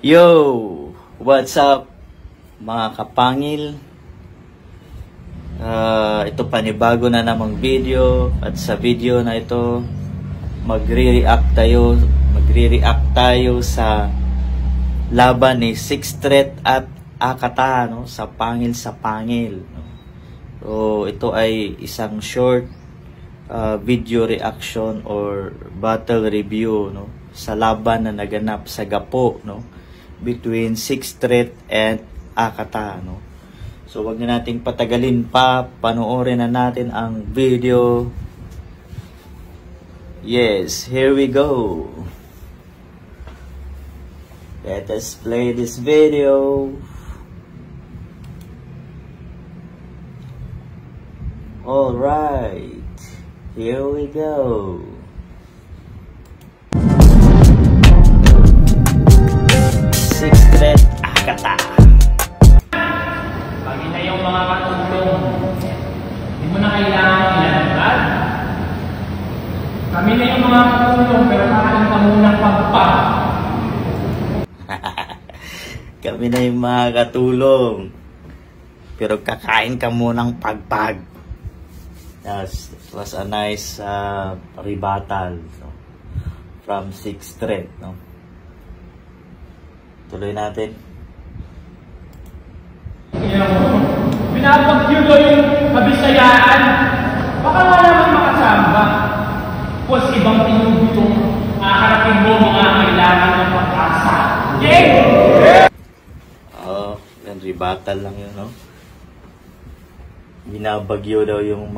Yo! What's up mga kapangil? Ito panibago na namang video, at sa video na ito magre-react tayo sa laban ni Sixth Threat at Akata, no? Sa pangil, no? So ito ay isang short video reaction or battle review, no? Sa laban na naganap sa Gapo, no? Between Sixth Threat and Akata, no? So wag na nating patagalin pa, panoorin na natin ang video. Yes, here we go. Let us play this video. All right, here we go. Sixth Threat, Akata. Pag ina yung mga katulong, hindi mo na kailangan ilantan. Kami na yung mga katulong, pero kakain ka muna pagpag. Kami na yung mga katulong, pero kakain ka munang pagpag. Yes, it was a nice rebuttal, no? From Sixth Threat, no? Tuloy natin. Pinapag-view ko yung kabisayaan. Baka nga naman makasamba. Pues ibang pinubitong haharapin mo mga kailangan ng pag-asa. Yeah! Oo, yan, rebuttal lang yun, no? Binabagyo daw yung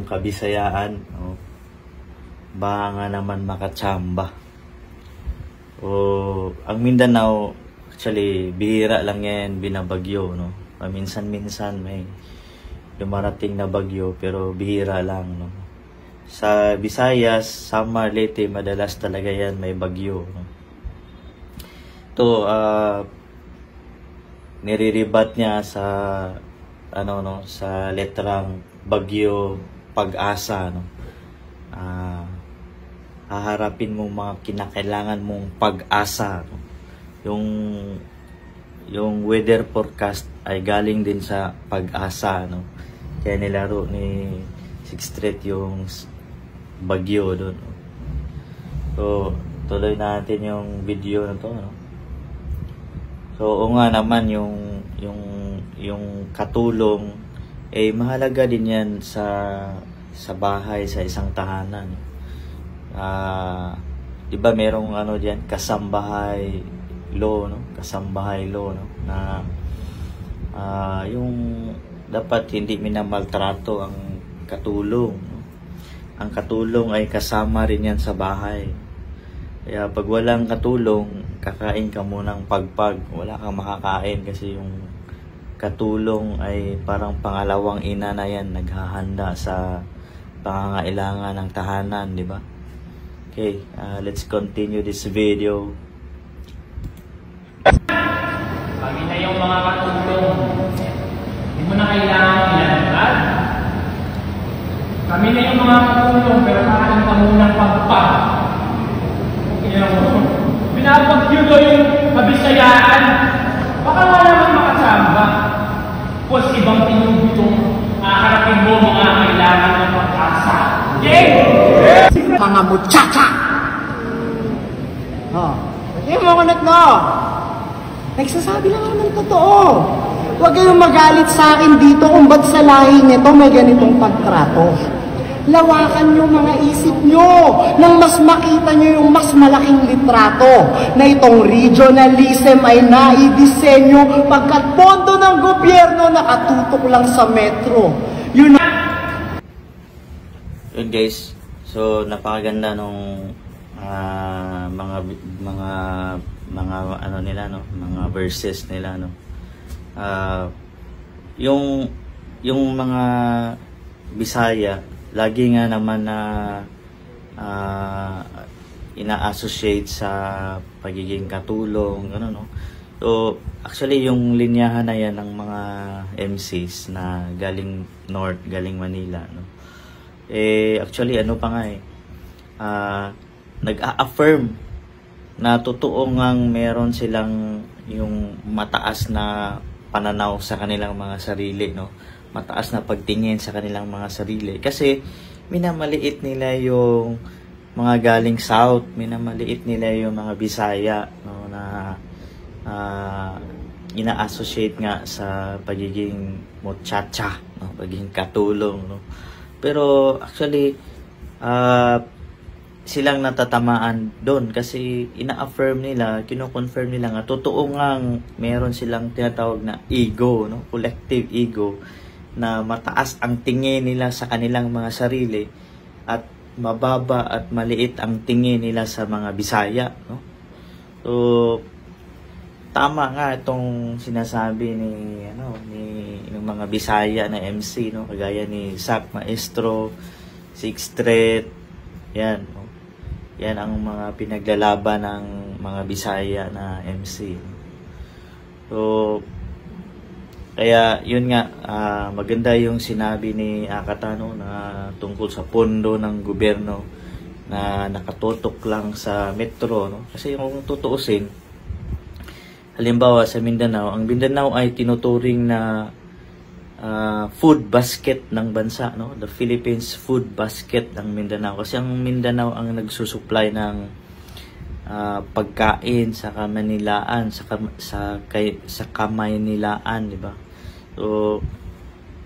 kabisayaan, no? Baka nga naman makatsamba. O, ang Mindanao, actually, bihira lang yan, binabagyo, no? Paminsan-minsan may dumarating na bagyo, pero bihira lang, no? Sa Visayas, Samar, Leyte, madalas talaga yan may bagyo, no? Ito, niriribat niya sa, sa letrang bagyo, pag-asa, no? Haharapin mo mga kinakailangan mong pag-asa, no? Yung weather forecast ay galing din sa pag-asa, no? Kaya nilaro ni Sixth Threat yung bagyo doon, no? So tuloy natin yung video na to, no? So o nga naman yung katulong eh mahalaga din yan sa bahay, sa isang tahanan. Di ba merong diyan, kasambahay law, no? Kasambahay law, no? Na yung dapat hindi minamaltrato ang katulong, no? Ang katulong ay kasama rin yan sa bahay. Kaya pag walang katulong, kakain ka munang pagpag. Wala kang makakain kasi yung katulong ay parang pangalawang ina na yan, naghahanda sa pangangailangan ng tahanan, di ba? Okay, let's continue this video. Pag ina yung mga katulong, hindi mo na kailangan ilantan. Kami na yung mga katulong, pero kakain ka muna pagpag. Pinapag-view ko yung kabisayaan. Baka nga naman makasamba. Pues ibang pinubitong haharapin mo mga kailangan ng pag-asa. Yeah! Mga muchacha! Yung mga anak no, nagsasabi lang ako ng totoo. Huwag kayong magalit sa akin dito kung ba't sa lahi nito may ganitong pagtrato. Lawakan nyo mga isip nyo nang mas makita nyo yung mas malaking litrato na itong regionalism ay naidisenyo pagkat pondo ng gobyerno nakatutok lang sa metro. Yun guys, so napakaganda nung mga nila, no? Mga verses nila, no? Yung mga Bisaya lagi nga naman na ina-associate sa pagiging katulong, no? So actually yung linyahan na yan ng mga MCs na galing North, galing Manila, no? Actually pa nga nag-a-affirm na totoo ngang meron silang yung mataas na pananaw sa kanilang mga sarili, no? Mataas na pagtingin sa kanilang mga sarili. Kasi minamaliit nila yung mga galing South, minamaliit nila yung mga Bisaya, no? Na ina-associate nga sa pagiging muchacha, no? Pagiging katulong, no? Pero actually, silang natatamaan doon kasi ina-affirm nila, kino-confirm nila nga totoo ngang meron silang tinatawag na ego, no? Collective ego, na mataas ang tingin nila sa kanilang mga sarili at mababa at maliit ang tingin nila sa mga Bisaya, no? So tama nga itong sinasabi ni ng mga Bisaya na MC, no? Kagaya ni Zack Maestro, Sixth Street, yan, no? Yan ang mga pinaglalaban ng mga Bisaya na MC. So kaya yun nga, maganda yung sinabi ni Akatano na tungkol sa pondo ng gobyerno na nakatutok lang sa metro, no? Kasi kung tutuusin, halimbawa sa Mindanao, ang Mindanao ay tinuturing na food basket ng bansa, no? The Philippines food basket ng Mindanao. Kasi ang Mindanao ang nagsusupply ng pagkain sa Kamanilaan, sa Kamaynilaan, di ba? So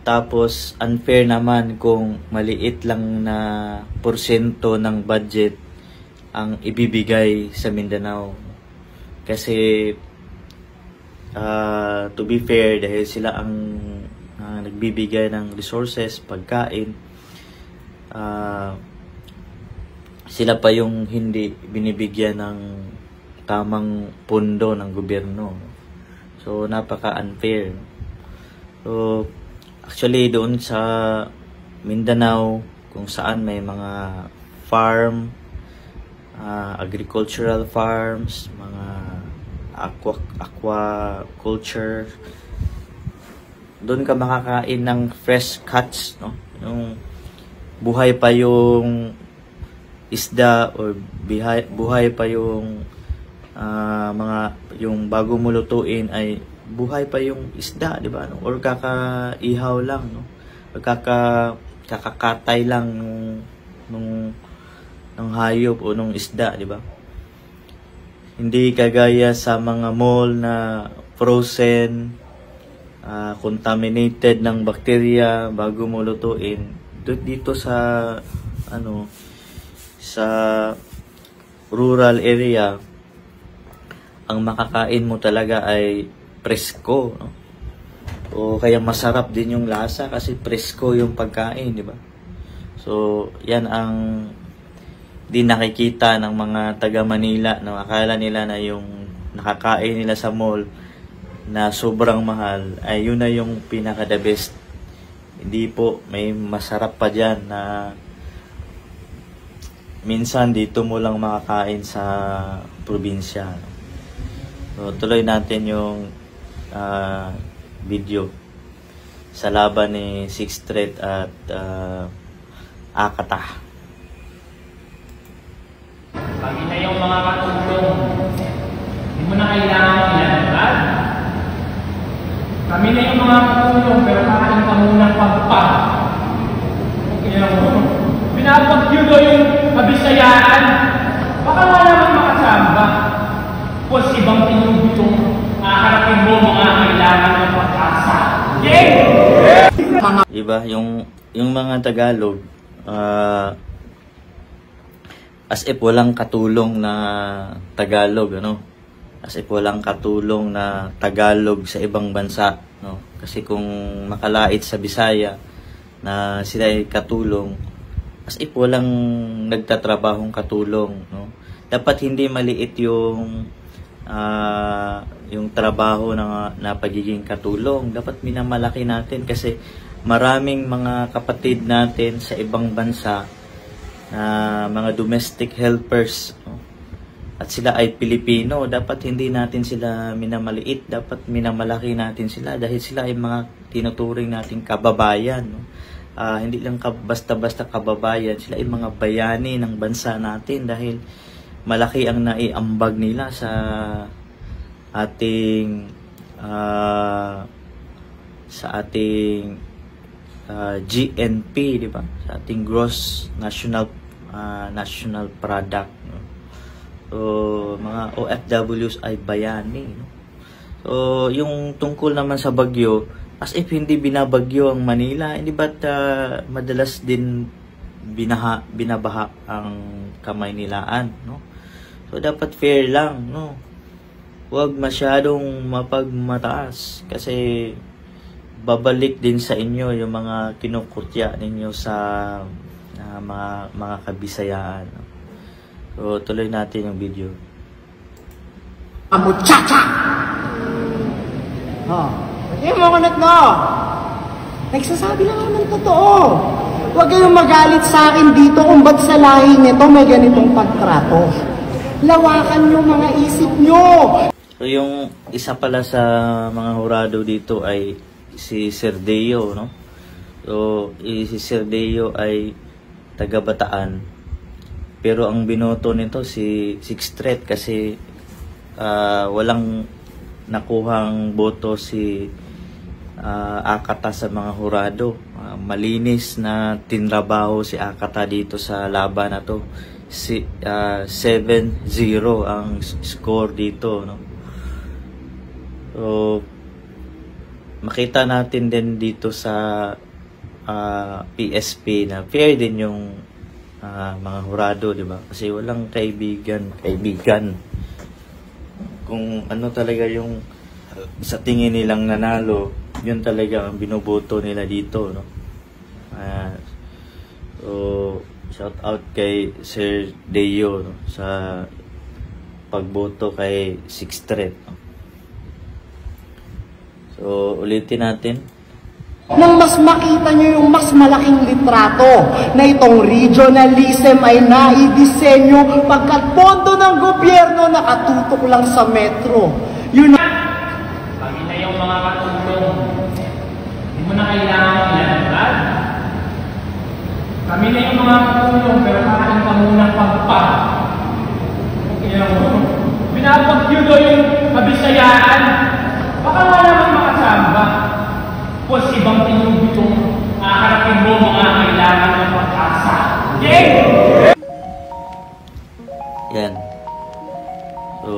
tapos unfair naman kung maliit lang na porsyento ng budget ang ibibigay sa Mindanao. Kasi to be fair, dahil sila ang nagbibigay ng resources, pagkain, sila pa yung hindi binibigyan ng tamang pondo ng gobyerno. So napaka-unfair. So actually doon sa Mindanao, kung saan may mga farm, agricultural farms, mga aquaculture, doon ka makakain ng fresh catch, no? Yung buhay pa yung isda or buhay pa yung yung bago mo lutuin ay buhay pa yung isda, di ba? No? Or kakaihaw lang, no? Or kakakatay lang ng hayop o nung isda, di ba? Hindi kagaya sa mga mall na frozen, contaminated ng bakterya bago mo lutuin. Dito sa sa rural area, ang makakain mo talaga ay presko, no? O kaya masarap din yung lasa kasi presko yung pagkain, di ba? So yan ang di nakikita ng mga taga Manila, no? Akala nila na yung nakakain nila sa mall na sobrang mahal ay yun na yung pinaka the best. Hindi po, may masarap pa dyan na minsan dito mo lang makakain sa probinsya, no? So tuloy natin yung video sa laban ni Sixth Street at Akata. Kami na yung mga katulong. Hindi mo na kailangan ilanban. Kami na yung mga katulong, pero kakain ka munang pagpa. Kaya mo, pinapag-yudo yung kabisayaan. Baka nga naman makasamba. Kung ibang tinubitong harapin mo mga kailangan ng pag-asa. Yeah! Diba? Yung mga Tagalog, as if walang katulong na Tagalog, ano? As if walang katulong na Tagalog sa ibang bansa, no? Kasi kung makalait sa Bisaya na sila ay katulong, as if walang nagtatrabahong katulong, no? Dapat hindi maliit yung trabaho na pagiging katulong. Dapat minamalaki natin kasi maraming mga kapatid natin sa ibang bansa na mga domestic helpers, no? At sila ay Pilipino. Dapat hindi natin sila minamaliit, dapat minamalaki natin sila dahil sila ay mga tinuturing nating kababayan, no? Hindi lang basta-basta kababayan, sila ay mga bayani ng bansa natin dahil malaki ang naiambag nila sa ating GNP, di ba? Sa ating gross national product, no? So mga OFWs ay bayani, no? So yung tungkol naman sa bagyo, as if hindi binabagyo ang Manila, hindi ba't madalas din binabaha ang Kamaynilaan, no? So dapat fair lang, no? Huwag masyadong mapagmataas kasi babalik din sa inyo yung mga kinukutya ninyo sa mga kabisayaan, no? So tuloy natin yung video. Muchacha! Yung mga anak no, nagsasabi lang ako ng totoo. Huwag kayong magalit sa akin dito kung ba't sa lahi nito may ganitong pagtrato. Lawakan yung mga isip nyo. So yung isa pala sa mga hurado dito ay si Sir Deo, no? So si Sir Deo ay taga Bataan. Pero ang binoto nito si Sixth kasi walang nakuhang boto si Akata sa mga hurado. Malinis na tinrabaho si Akata dito sa laban na to. 7-0 ang score dito, no? So makita natin din dito sa PSP na fair din yung mga hurado, di ba? Kasi walang kaibigan. Kung ano talaga yung sa tingin nilang nanalo, yun talaga ang binoboto nila dito, no? So shout out kay Sir Deo, no, sa pagboto kay Sixth, no? So ulitin natin. Nang mas makita nyo yung mas malaking litrato na itong regionalism ay naidisenyo pagkat pondo ng gobyerno nakatutok lang sa metro. Yun kami na yung mga katulong. Hindi mo na kailangan ilangan. Kami na yung mga katulong pero kakain ka munang pagpa. Binabagyo daw yung kabisayaan. Baka nga naman makasamba. Kung ibang tinubitong harapin mo mga kailangan ng pag-asa. Yeah! Yan. So,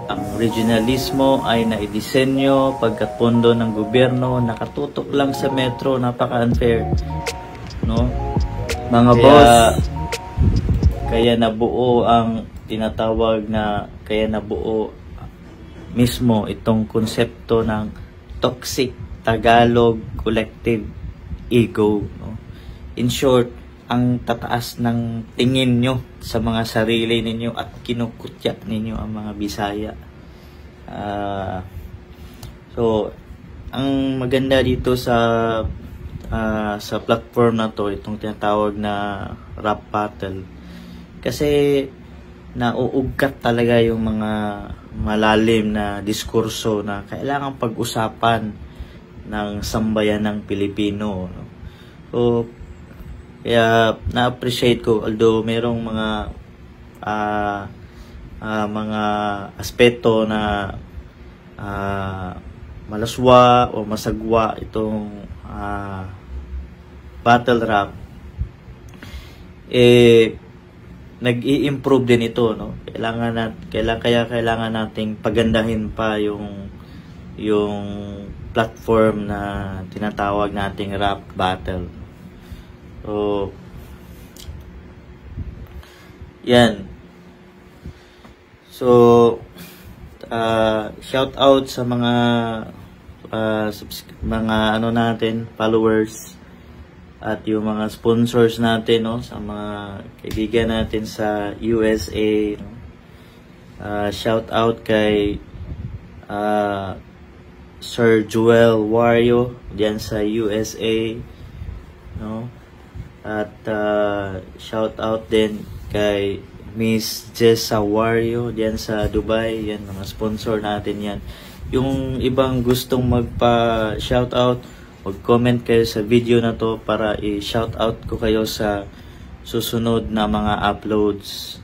ang regionalismo ay naidisenyo pagkat pondo ng gobyerno nakatutok lang sa metro, napaka-unfair, no? Mga boss, kaya nabuo ang tinatawag na nabuo mismo itong konsepto ng toxic Tagalog collective ego, no? In short, ang tataas ng tingin nyo sa mga sarili ninyo at kinukutya ninyo ang mga Bisaya. So ang maganda dito sa platform na to, itong tinatawag na rap battle, kasi nauugkat talaga yung mga malalim na diskurso na kailangang pag-usapan ng sambayan ng Pilipino, no? So kaya na-appreciate ko, although merong mga aspeto na malaswa o masagwa itong battle rap, nag-i-improve din ito, no? Kailangan nating pagandahin pa yung platform na tinatawag nating rap battle. So yan. So shout out sa mga ano natin, followers at yung mga sponsors natin, no, sa mga kaibigan natin sa USA, no? Shout out kay Sir Joel Wario diyan sa USA, no? At shout out din kay Miss Jessa Wario diyan sa Dubai. Yan, mga sponsor natin yan. Yung ibang gustong magpa-shout out, mag-comment kayo sa video na to para i-shout out ko kayo sa susunod na mga uploads.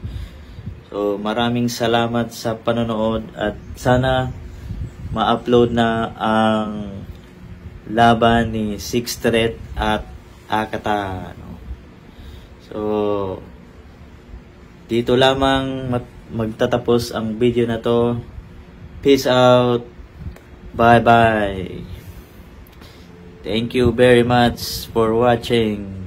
So, maraming salamat sa panonood at sana ma-upload na ang laban ni Sixth Threat at Akata. So, dito lamang magtatapos ang video na to. Peace out. Bye-bye. Thank you very much for watching.